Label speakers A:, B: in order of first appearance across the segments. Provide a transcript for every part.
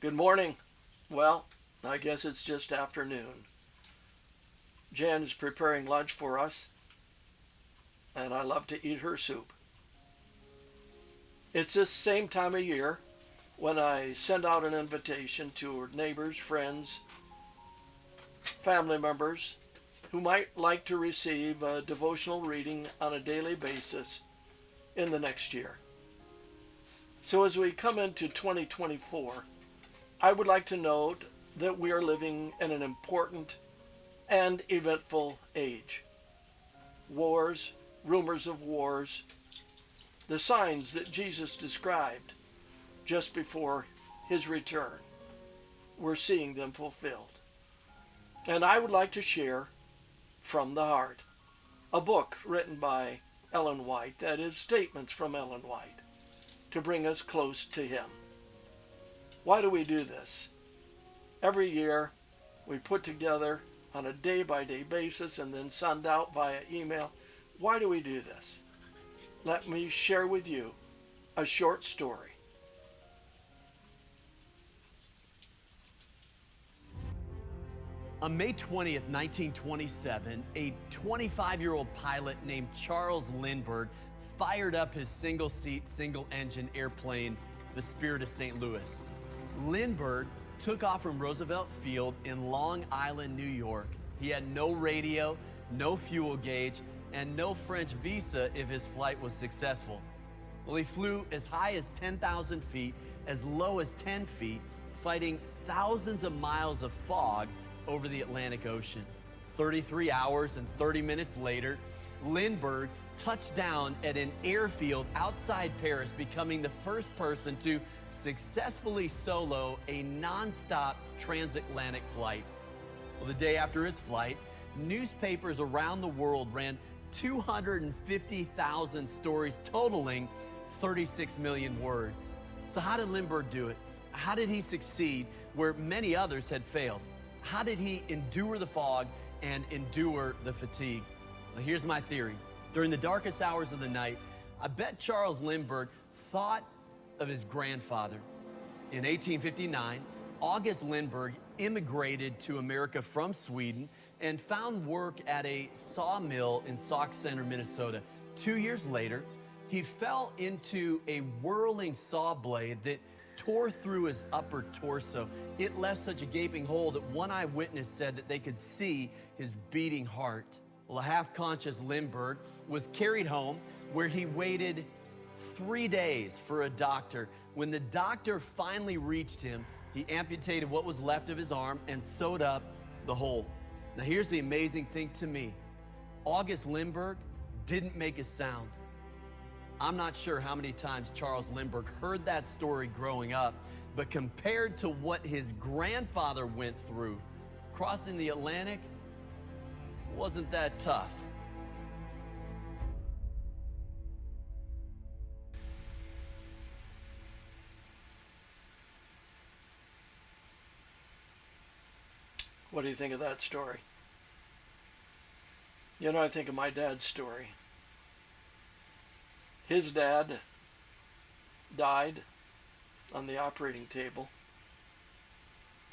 A: Good morning. Well, I guess it's just afternoon. Jan is preparing lunch for us, and I love to eat her soup. It's this same time of year when I send out an invitation to neighbors, friends, family members who might like to receive a devotional reading on a daily basis in the next year. So as we come into 2024, I would like to note that we are living in an important and eventful age. Wars, rumors of wars, the signs that Jesus described just before his return. We're seeing them fulfilled. And I would like to share From the Heart, a book written by Ellen White, that is, statements from Ellen White, to bring us close to him. Why do we do this? Every year, we put together on a day-by-day basis and then send out via email. Why do we do this? Let me share with you a short story.
B: On May 20th, 1927, a 25-year-old pilot named Charles Lindbergh fired up his single-seat, single-engine airplane, the Spirit of St. Louis. Lindbergh took off from Roosevelt Field in Long Island, New York. He had no radio, no fuel gauge, and no French visa if his flight was successful. Well, he flew as high as 10,000 feet, as low as 10 feet, fighting thousands of miles of fog over the Atlantic Ocean. 33 hours and 30 minutes later, Lindbergh touched down at an airfield outside Paris, becoming the first person to successfully solo a non-stop transatlantic flight. Well, the day after his flight, newspapers around the world ran 250,000 stories totaling 36 million words. So how did Lindbergh do it? How did he succeed where many others had failed? How did he endure the fog and endure the fatigue? Well, here's my theory. During the darkest hours of the night, I bet Charles Lindbergh thought of his grandfather. In 1859, August Lindbergh immigrated to America from Sweden and found work at a sawmill in Sauk Center, Minnesota. 2 years later, he fell into a whirling saw blade that tore through his upper torso. It left such a gaping hole that one eyewitness said that they could see his beating heart. Well, a half-conscious Lindbergh was carried home where he waited 3 days for a doctor. When the doctor finally reached him, he amputated what was left of his arm and sewed up the hole. Now here's the amazing thing to me. August Lindbergh didn't make a sound. I'm not sure how many times Charles Lindbergh heard that story growing up, but compared to what his grandfather went through, crossing the Atlantic wasn't that tough.
A: What do you think of that story? You know, I think of my dad's story. His dad died on the operating table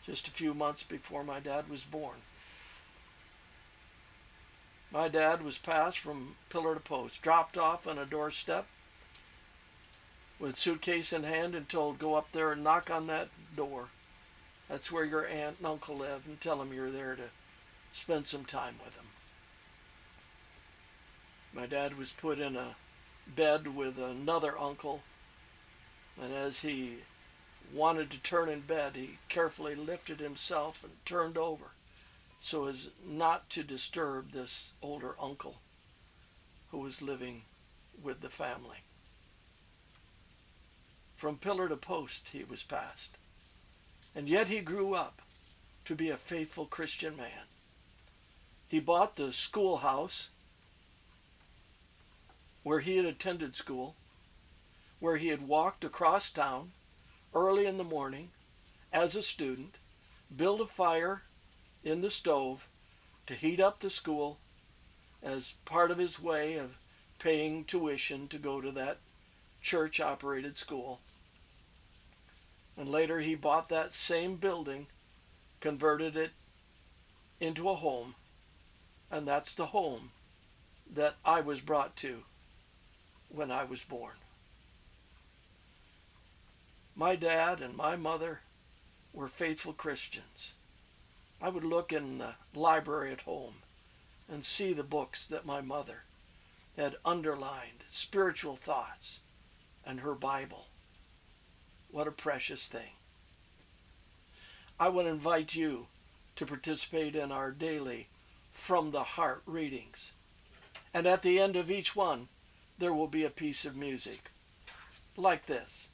A: just a few months before my dad was born. My dad was passed from pillar to post, dropped off on a doorstep with suitcase in hand and told, go up there and knock on that door. That's where your aunt and uncle live, and tell them you're there to spend some time with them. My dad was put in a bed with another uncle, and as he wanted to turn in bed, he carefully lifted himself and turned over so as not to disturb this older uncle who was living with the family. From pillar to post he was passed, and yet he grew up to be a faithful Christian man. He bought the schoolhouse where he had attended school, where he had walked across town early in the morning as a student, built a fire in the stove to heat up the school as part of his way of paying tuition to go to that church-operated school. And later he bought that same building, converted it into a home, and that's the home that I was brought to when I was born. My dad and my mother were faithful Christians. I would look in the library at home and see the books that my mother had underlined, spiritual thoughts, and her Bible. What a precious thing. I would invite you to participate in our daily From the Heart readings. And at the end of each one, there will be a piece of music like this.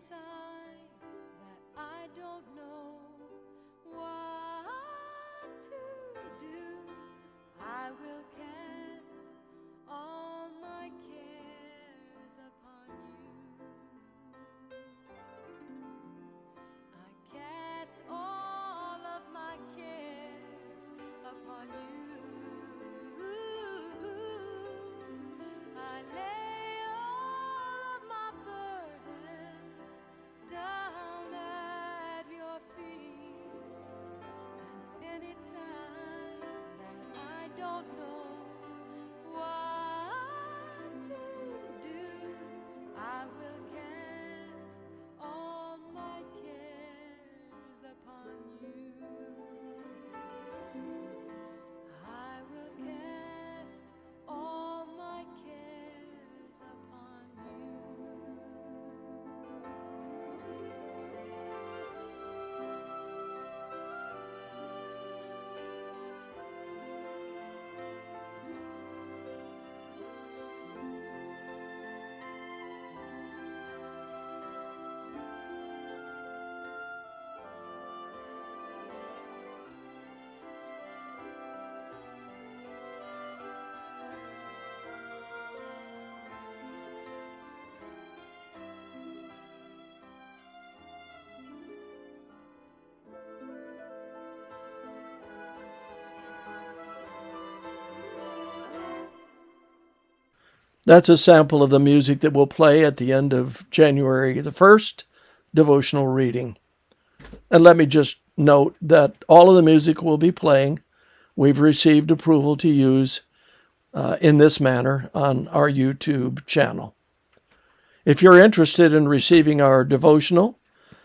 C: Time that I don't know what to do, I will cast all my cares upon you. I cast all of my cares upon you. I lay all of my burdens down at your feet, and anytime that I don't know what to do, I will cast all my cares upon you. I will cast all my cares upon you.
A: That's a sample of the music that will play at the end of January the 1st devotional reading. And let me just note that all of the music we'll be playing, we've received approval to use in this manner on our YouTube channel. If you're interested in receiving our devotional,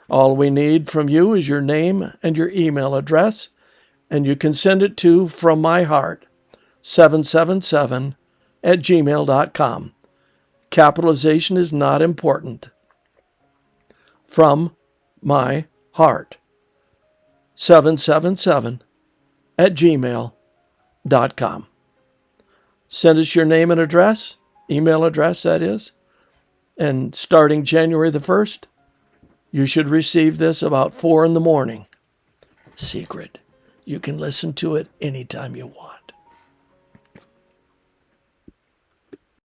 A: all we need from you is your name and your email address, and you can send it to From My Heart, 777@gmail.com. Capitalization is not important. From My Heart, 777@gmail.com. Send us your name and address, email address that is, and starting January the 1st, you should receive this about 4 in the morning. Secret. You can listen to it anytime you want.